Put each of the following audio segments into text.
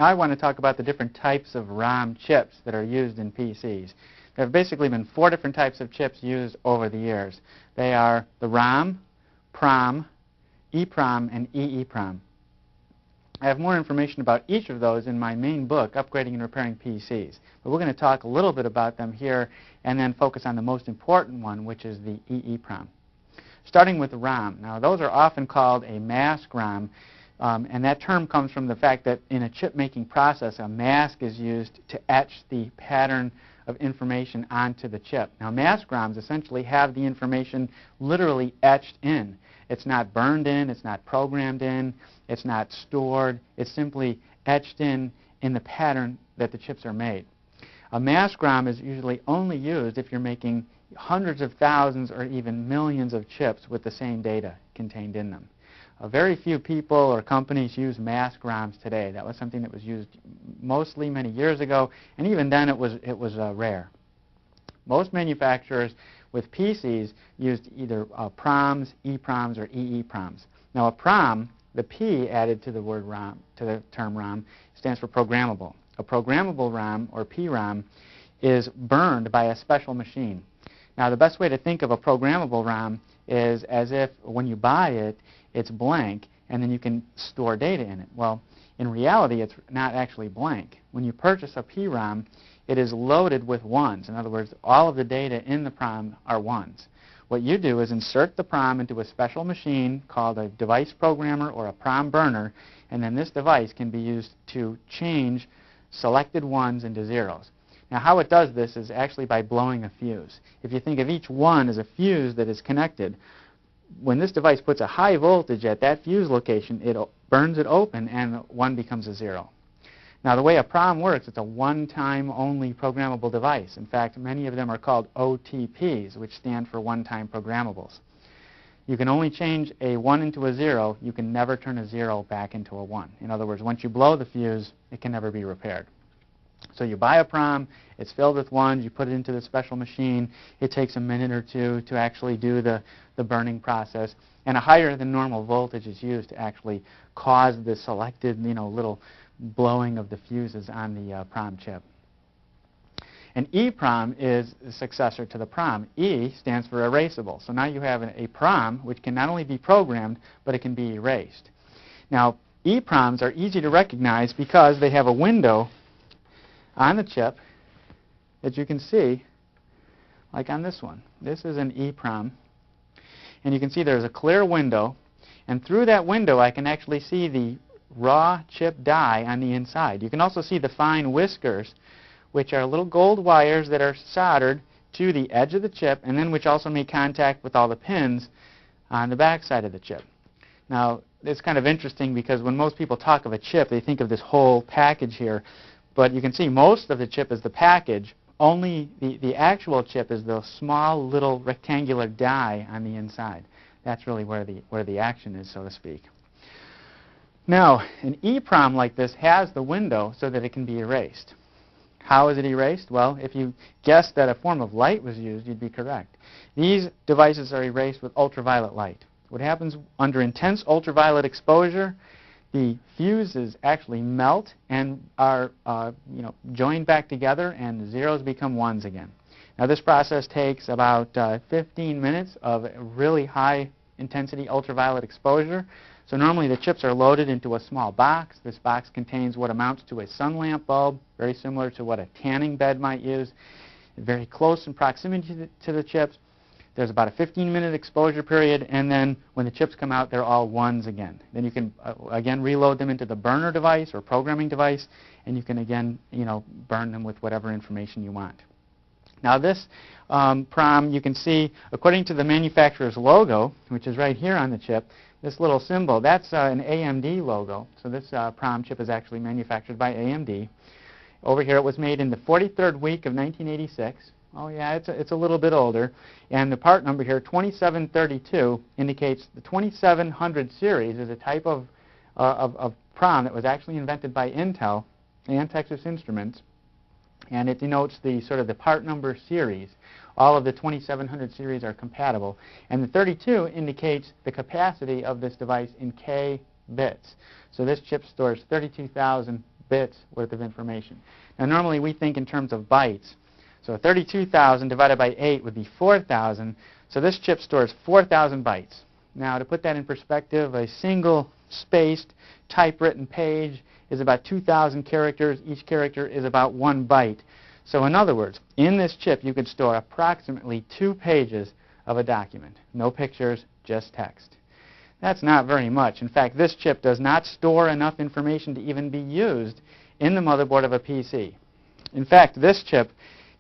Now I want to talk about the different types of ROM chips that are used in PCs. There have basically been 4 different types of chips used over the years. They are the ROM, PROM, EPROM, and EEPROM. I have more information about each of those in my main book, Upgrading and Repairing PCs. But we're going to talk a little bit about them here and then focus on the most important one, which is the EEPROM. Starting with ROM. Now, those are often called a mask ROM, and that term comes from the fact that in a chip-making process, a mask is used to etch the pattern of information onto the chip. Now, mask ROMs essentially have the information literally etched in. It's not burned in, it's not programmed in, it's not stored, it's simply etched in the pattern that the chips are made. A mask ROM is usually only used if you're making hundreds of thousands or even millions of chips with the same data contained in them. Very few people or companies use mask ROMs today. That was something that was used mostly many years ago, and even then it was rare. Most manufacturers with PCs used either PROMs, EPROMs, or EEPROMs. Now a PROM, the P added to the word ROM, to the term ROM, stands for programmable. A programmable ROM, or PROM, is burned by a special machine. Now the best way to think of a programmable ROM is as if when you buy it, it's blank, and then you can store data in it. Well, in reality, it's not actually blank. When you purchase a PROM, it is loaded with ones. In other words, all of the data in the PROM are ones. What you do is insert the PROM into a special machine called a device programmer or a PROM burner, and then this device can be used to change selected ones into zeros. Now, how it does this is actually by blowing a fuse. If you think of each one as a fuse that is connected, when this device puts a high voltage at that fuse location, it burns it open and 1 becomes a 0. Now the way a PROM works, it's a one-time only programmable device. In fact, many of them are called OTPs, which stand for one-time programmables. You can only change a 1 into a 0. You can never turn a 0 back into a 1. In other words, once you blow the fuse, it can never be repaired. So you buy a PROM, it's filled with ones, you put it into the special machine, it takes a minute or two to actually do the burning process, and a higher than normal voltage is used to actually cause the selected, little blowing of the fuses on the PROM chip. An EPROM is the successor to the PROM. E stands for erasable. So now you have a PROM which can not only be programmed, but it can be erased. Now, EPROMs are easy to recognize because they have a window on the chip that you can see, like on this one. This is an EPROM, and you can see there's a clear window, and through that window I can actually see the raw chip die on the inside. You can also see the fine whiskers, which are little gold wires that are soldered to the edge of the chip, and then which also make contact with all the pins on the back side of the chip. Now, it's kind of interesting because when most people talk of a chip, they think of this whole package here. But you can see most of the chip is the package. Only the actual chip is the small little rectangular die on the inside. That's really where the action is, so to speak. Now, an EPROM like this has the window so that it can be erased. How is it erased? Well, if you guessed that a form of light was used, you'd be correct. These devices are erased with ultraviolet light. What happens under intense ultraviolet exposure, the fuses actually melt and are joined back together, and zeros become ones again. Now this process takes about 15 minutes of really high intensity ultraviolet exposure. So normally the chips are loaded into a small box. This box contains what amounts to a sun lamp bulb, very similar to what a tanning bed might use. Very close in proximity to the chips. There's about a 15-minute exposure period, and then when the chips come out, they're all ones again. Then you can, again, reload them into the burner device or programming device, and you can, again, burn them with whatever information you want. Now this PROM, you can see, according to the manufacturer's logo, which is right here on the chip, this little symbol, that's an AMD logo. So this PROM chip is actually manufactured by AMD. Over here, it was made in the 43rd week of 1986. Oh yeah, it's a little bit older. And the part number here, 2732, indicates the 2700 series is a type of PROM that was actually invented by Intel and Texas Instruments. And it denotes the sort of the part number series. All of the 2700 series are compatible. And the 32 indicates the capacity of this device in K bits. So this chip stores 32,000 bits worth of information. Now normally we think in terms of bytes. So 32,000 divided by 8 would be 4,000. So this chip stores 4,000 bytes. Now to put that in perspective, a single spaced typewritten page is about 2,000 characters. Each character is about 1 byte. So in other words, in this chip you could store approximately 2 pages of a document. No pictures, just text. That's not very much. In fact, this chip does not store enough information to even be used in the motherboard of a PC. In fact, this chip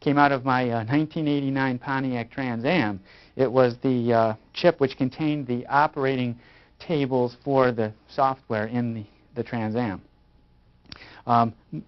came out of my 1989 Pontiac Trans Am. It was the chip which contained the operating tables for the software in the Trans Am.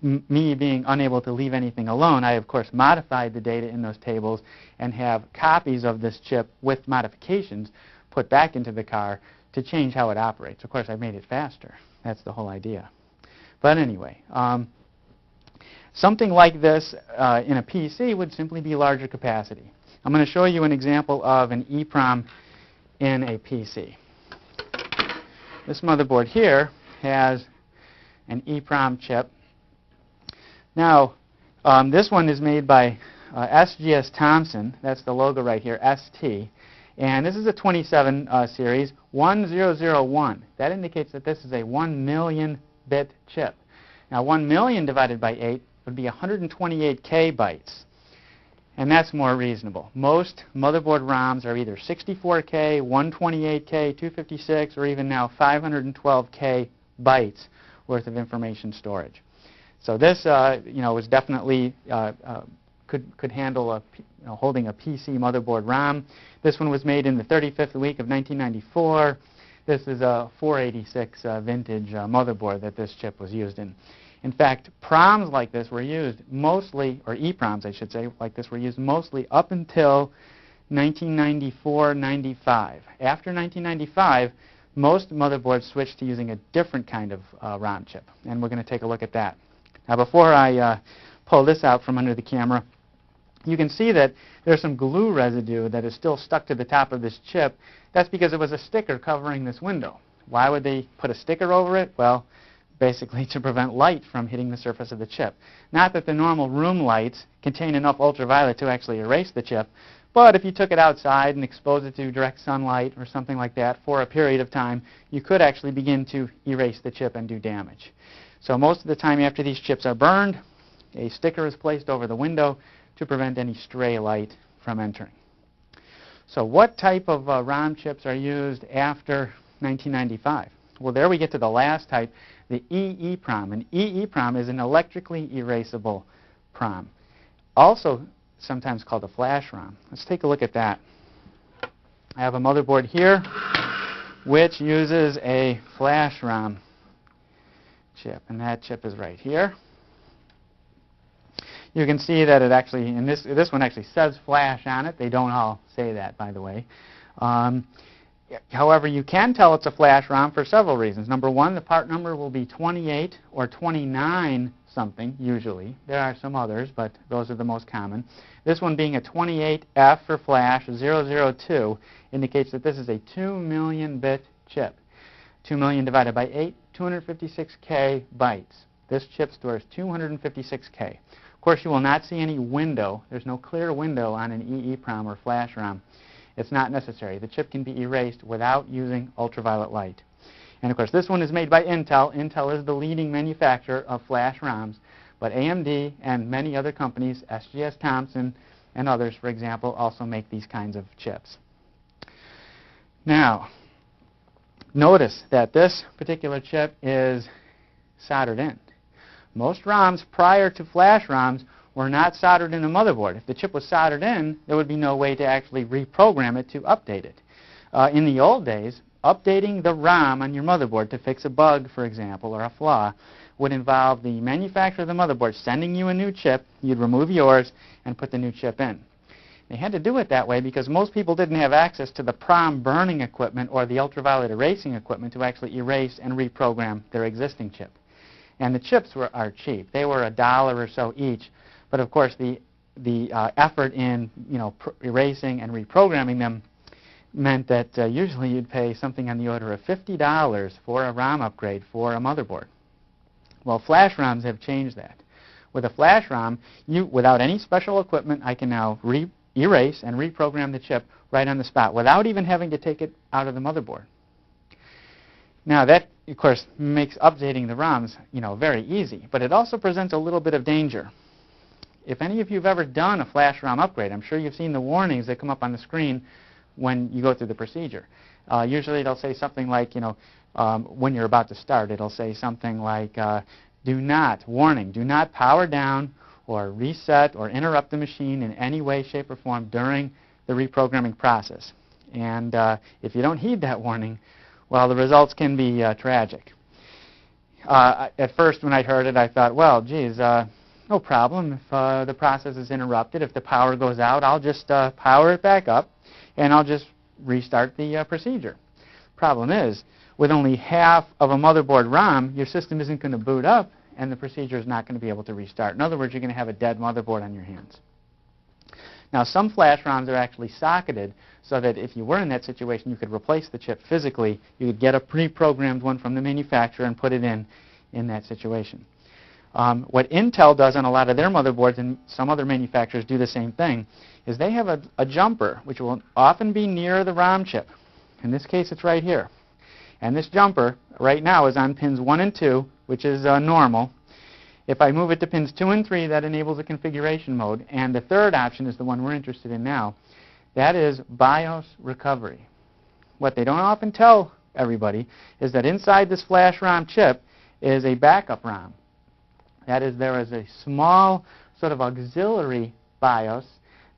Me being unable to leave anything alone, I of course modified the data in those tables and have copies of this chip with modifications put back into the car to change how it operates. Of course, I made it faster. That's the whole idea. But anyway, something like this in a PC would simply be larger capacity. I'm going to show you an example of an EEPROM in a PC. This motherboard here has an EEPROM chip. Now, this one is made by SGS Thompson. That's the logo right here, ST. And this is a 27 series, 1001. That indicates that this is a 1 million bit chip. Now 1 million divided by 8 would be 128K bytes. And that's more reasonable. Most motherboard ROMs are either 64K, 128K, 256, or even now 512K bytes worth of information storage. So this, was definitely could handle holding a PC motherboard ROM. This one was made in the 35th week of 1994. This is a 486 vintage motherboard that this chip was used in. In fact, PROMs like this were used mostly, or EEPROMs I should say, like this were used mostly up until 1994-95. After 1995, most motherboards switched to using a different kind of ROM chip, and we're going to take a look at that. Now before I pull this out from under the camera, you can see that there's some glue residue that is still stuck to the top of this chip. That's because it was a sticker covering this window. Why would they put a sticker over it? Well, basically to prevent light from hitting the surface of the chip. Not that the normal room lights contain enough ultraviolet to actually erase the chip, but if you took it outside and exposed it to direct sunlight or something like that for a period of time, you could actually begin to erase the chip and do damage. So most of the time after these chips are burned, a sticker is placed over the window to prevent any stray light from entering. So what type of ROM chips are used after 1995? Well, there we get to the last type, the EEPROM. An EEPROM is an electrically erasable PROM, also sometimes called a flash ROM. Let's take a look at that. I have a motherboard here which uses a flash ROM chip, and that chip is right here. You can see that it actually, and this one actually says flash on it. They don't all say that, by the way. However, you can tell it's a flash ROM for several reasons. Number one, the part number will be 28 or 29 something, usually. There are some others, but those are the most common. This one being a 28F for flash, 002, indicates that this is a 2 million bit chip. 2 million divided by 8, 256K bytes. This chip stores 256K. Of course, you will not see any window. There's no clear window on an EEPROM or flash ROM. It's not necessary. The chip can be erased without using ultraviolet light. And of course, this one is made by Intel. Intel is the leading manufacturer of flash ROMs, but AMD and many other companies, SGS Thompson and others, for example, also make these kinds of chips. Now, notice that this particular chip is soldered in. Most ROMs prior to flash ROMs were not soldered in a motherboard. If the chip was soldered in, there would be no way to actually reprogram it to update it. In the old days, updating the ROM on your motherboard to fix a bug, for example, or a flaw, would involve the manufacturer of the motherboard sending you a new chip. You'd remove yours and put the new chip in. They had to do it that way because most people didn't have access to the PROM burning equipment or the ultraviolet erasing equipment to actually erase and reprogram their existing chip. And the chips are cheap. They were $1 or so each. But of course, the effort in erasing and reprogramming them meant that usually you'd pay something on the order of $50 for a ROM upgrade for a motherboard. Well, flash ROMs have changed that. With a flash ROM, without any special equipment, I can now erase and reprogram the chip right on the spot without even having to take it out of the motherboard. Now that, of course, makes updating the ROMs, very easy, but it also presents a little bit of danger. If any of you have ever done a flash ROM upgrade, I'm sure you've seen the warnings that come up on the screen when you go through the procedure. Usually it'll say something like, when you're about to start, it'll say something like, warning, do not power down or reset or interrupt the machine in any way, shape, or form during the reprogramming process. And if you don't heed that warning, well, the results can be tragic. At first, when I heard it, I thought, well, geez, no problem. If the process is interrupted, if the power goes out, I'll just power it back up, and I'll just restart the procedure. Problem is, with only half of a motherboard ROM, your system isn't going to boot up, and the procedure is not going to be able to restart. In other words, you're going to have a dead motherboard on your hands. Now, some flash ROMs are actually socketed so that if you were in that situation, you could replace the chip physically. You could get a pre-programmed one from the manufacturer and put it in that situation. What Intel does on a lot of their motherboards, and some other manufacturers do the same thing, is they have a jumper, which will often be near the ROM chip. In this case, it's right here. And this jumper right now is on pins 1 and 2, which is normal. If I move it to pins 2 and 3, that enables a configuration mode. And the third option is the one we're interested in now. That is BIOS recovery. What they don't often tell everybody is that inside this flash ROM chip is a backup ROM. That is, there is a small sort of auxiliary BIOS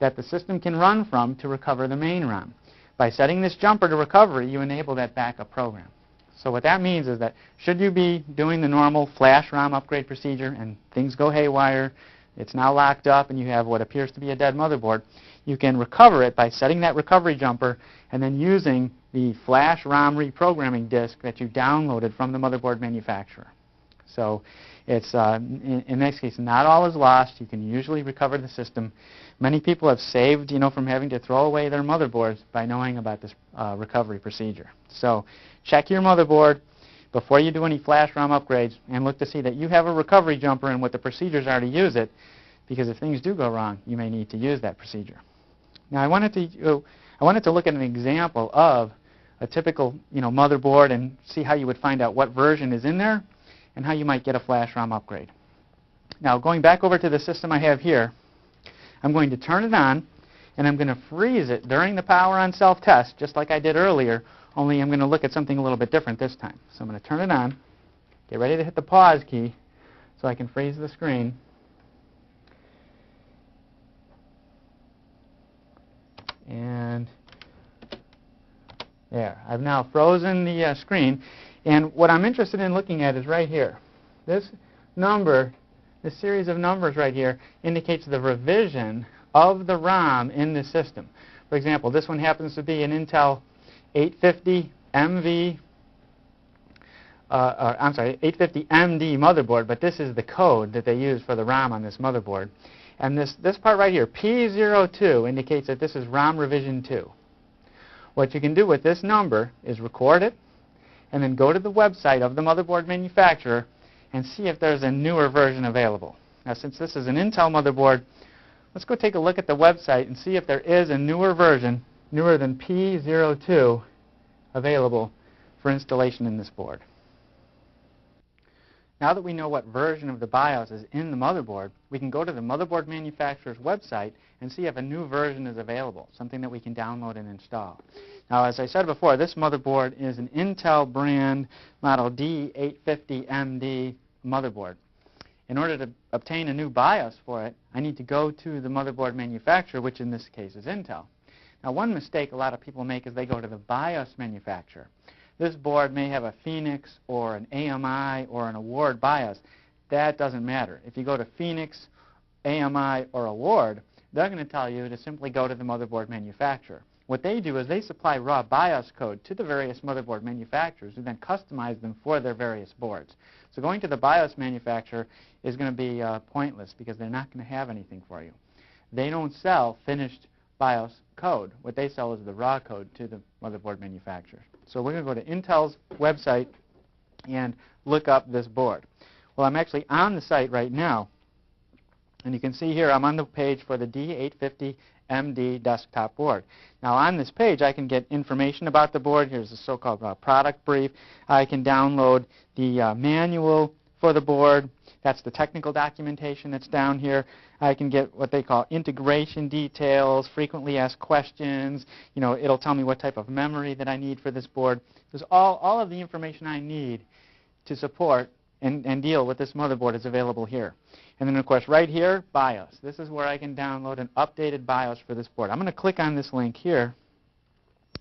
that the system can run from to recover the main ROM. By setting this jumper to recovery, you enable that backup program. So what that means is that should you be doing the normal flash ROM upgrade procedure and things go haywire, it's now locked up and you have what appears to be a dead motherboard, you can recover it by setting that recovery jumper and then using the flash ROM reprogramming disk that you downloaded from the motherboard manufacturer. So it's, in this case, not all is lost. You can usually recover the system. Many people have saved, from having to throw away their motherboards by knowing about this recovery procedure. So check your motherboard before you do any flash ROM upgrades and look to see that you have a recovery jumper and what the procedures are to use it, because if things do go wrong, you may need to use that procedure. Now I wanted to look at an example of a typical motherboard and see how you would find out what version is in there and how you might get a flash ROM upgrade. Now going back over to the system I have here, I'm going to turn it on and I'm going to freeze it during the power on self-test, just like I did earlier, only I'm going to look at something a little bit different this time. So I'm going to turn it on, get ready to hit the pause key so I can freeze the screen. And there, I've now frozen the screen. And what I'm interested in looking at is right here. This number, this series of numbers right here, indicates the revision of the ROM in the system. For example, this one happens to be an Intel 850 MV, 850 MD motherboard, but this is the code that they use for the ROM on this motherboard. And this part right here, P02, indicates that this is ROM revision 2. What you can do with this number is record it, and then go to the website of the motherboard manufacturer and see if there's a newer version available. Now, since this is an Intel motherboard, let's go take a look at the website and see if there is a newer version, newer than P02, available for installation in this board. Now that we know what version of the BIOS is in the motherboard, we can go to the motherboard manufacturer's website and see if a new version is available, something that we can download and install. Now, as I said before, this motherboard is an Intel brand model D850MD motherboard. In order to obtain a new BIOS for it, I need to go to the motherboard manufacturer, which in this case is Intel. Now, one mistake a lot of people make is they go to the BIOS manufacturer. This board may have a Phoenix or an AMI or an Award BIOS. That doesn't matter. If you go to Phoenix, AMI, or Award, they're going to tell you to simply go to the motherboard manufacturer. What they do is they supply raw BIOS code to the various motherboard manufacturers who then customize them for their various boards. So going to the BIOS manufacturer is going to be pointless because they're not going to have anything for you. They don't sell finished BIOS code. What they sell is the raw code to the motherboard manufacturer. So we're going to go to Intel's website and look up this board. Well, I'm actually on the site right now. And you can see here I'm on the page for the D850MD desktop board. Now on this page I can get information about the board. Here's the so-called product brief. I can download the manual for the board. That's the technical documentation that's down here. I can get what they call integration details, frequently asked questions. You know, it'll tell me what type of memory that I need for this board. There's all of the information I need to support and deal with this motherboard is available here. And then, of course, right here, BIOS. This is where I can download an updated BIOS for this board. I'm going to click on this link here,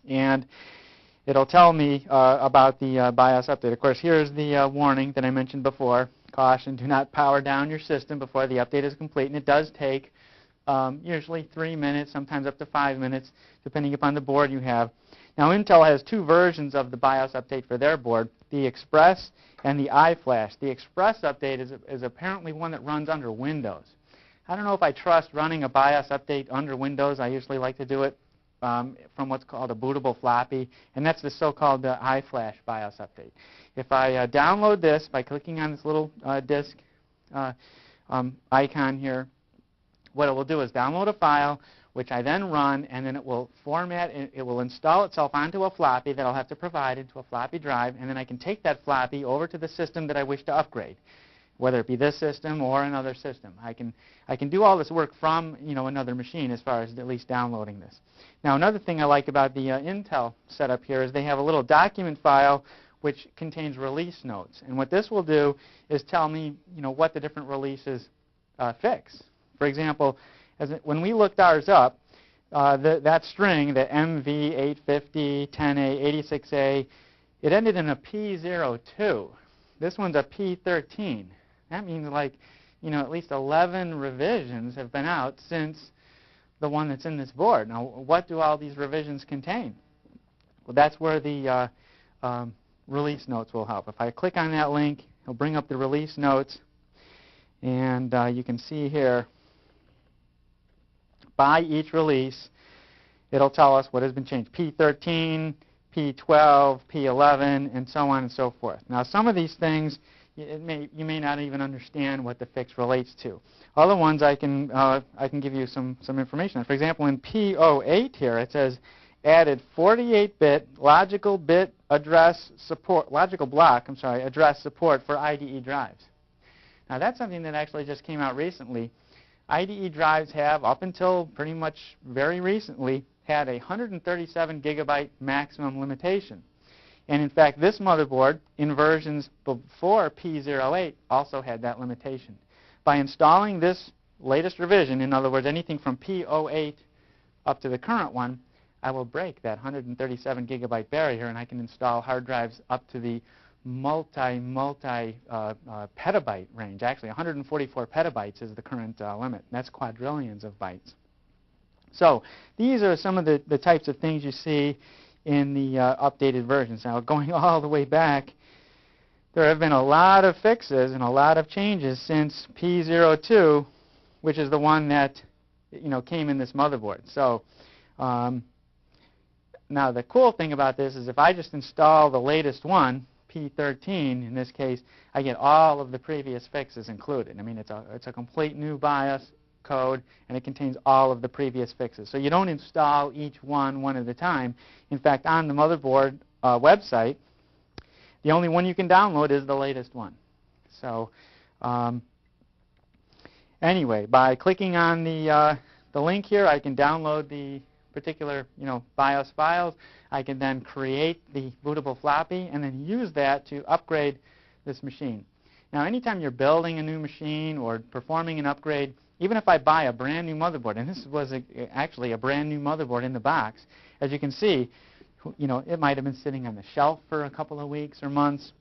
and it'll tell me about the BIOS update. Of course, here's the warning that I mentioned before. Caution, do not power down your system before the update is complete. And it does take usually 3 minutes, sometimes up to 5 minutes, depending upon the board you have. Now, Intel has two versions of the BIOS update for their board, the Express and the iFlash. The Express update is apparently one that runs under Windows. I don't know if I trust running a BIOS update under Windows. I usually like to do it from what's called a bootable floppy, and that's the so-called iFlash BIOS update. If I download this by clicking on this little disk icon here, what it will do is download a file, which I then run, and then it will format, it will install itself onto a floppy that I'll have to provide into a floppy drive, and then I can take that floppy over to the system that I wish to upgrade, whether it be this system or another system. I can do all this work from another machine as far as at least downloading this. Now, another thing I like about the Intel setup here is they have a little document file which contains release notes, and what this will do is tell me what the different releases fix. For example, when we looked ours up, that string, the MV850, 10A, 86A, it ended in a P02. This one's a P13. That means at least 11 revisions have been out since the one that's in this board. Now, what do all these revisions contain? Well, that's where the release notes will help. If I click on that link, it'll bring up the release notes, and you can see here, by each release, it'll tell us what has been changed. P13, P12, P11, and so on and so forth. Now, some of these things, you may not even understand what the fix relates to. Other ones, I can give you some information. For example, in P08 here, it says added 48-bit logical block address support for IDE drives. Now, that's something that actually just came out recently. IDE drives have, up until pretty much very recently, had a 137 gigabyte maximum limitation. And in fact, this motherboard, in versions before P08, also had that limitation. By installing this latest revision, in other words, anything from P08 up to the current one, I will break that 137 gigabyte barrier, and I can install hard drives up to the multi petabyte range. Actually, 144 petabytes is the current limit. That's quadrillions of bytes. So these are some of the types of things you see in the updated versions. Now, going all the way back, there have been a lot of fixes and a lot of changes since P02, which is the one that came in this motherboard. So now the cool thing about this is if I just install the latest one, P13 in this case, I get all of the previous fixes included. I mean, it's a complete new BIOS code, and it contains all of the previous fixes. So you don't install each one at a time. In fact, on the motherboard website, the only one you can download is the latest one. So anyway, by clicking on the link here, I can download the particular BIOS files. I can then create the bootable floppy and then use that to upgrade this machine. Now, anytime you're building a new machine or performing an upgrade, even if I buy a brand new motherboard, and this was actually a brand new motherboard in the box, as you can see, it might have been sitting on the shelf for a couple of weeks or months.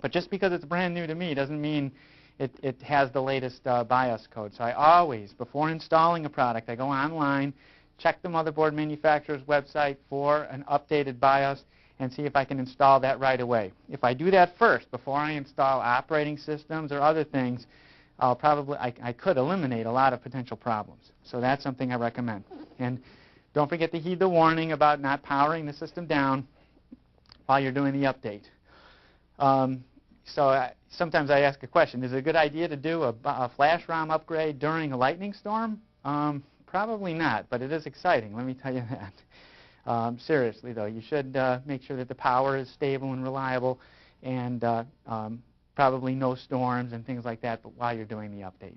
But just because it's brand new to me doesn't mean it has the latest BIOS code. So I always, before installing a product, I go online, check the motherboard manufacturer's website for an updated BIOS, and see if I can install that right away. If I do that first, before I install operating systems or other things, I could eliminate a lot of potential problems. So that's something I recommend. And don't forget to heed the warning about not powering the system down while you're doing the update. So sometimes I ask a question, is it a good idea to do a flash ROM upgrade during a lightning storm? Probably not, but it is exciting, let me tell you that. Seriously though, you should make sure that the power is stable and reliable, and probably no storms and things like that while you're doing the update.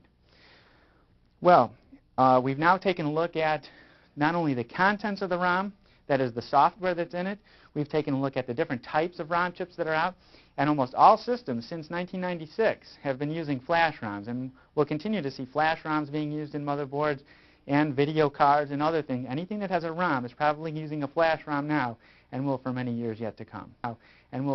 Well, we've now taken a look at not only the contents of the ROM, that is the software that's in it, we've taken a look at the different types of ROM chips that are out, and almost all systems since 1996 have been using flash ROMs, and we'll continue to see flash ROMs being used in motherboards and video cards and other things. Anything that has a ROM is probably using a flash ROM now and will for many years yet to come. And we'll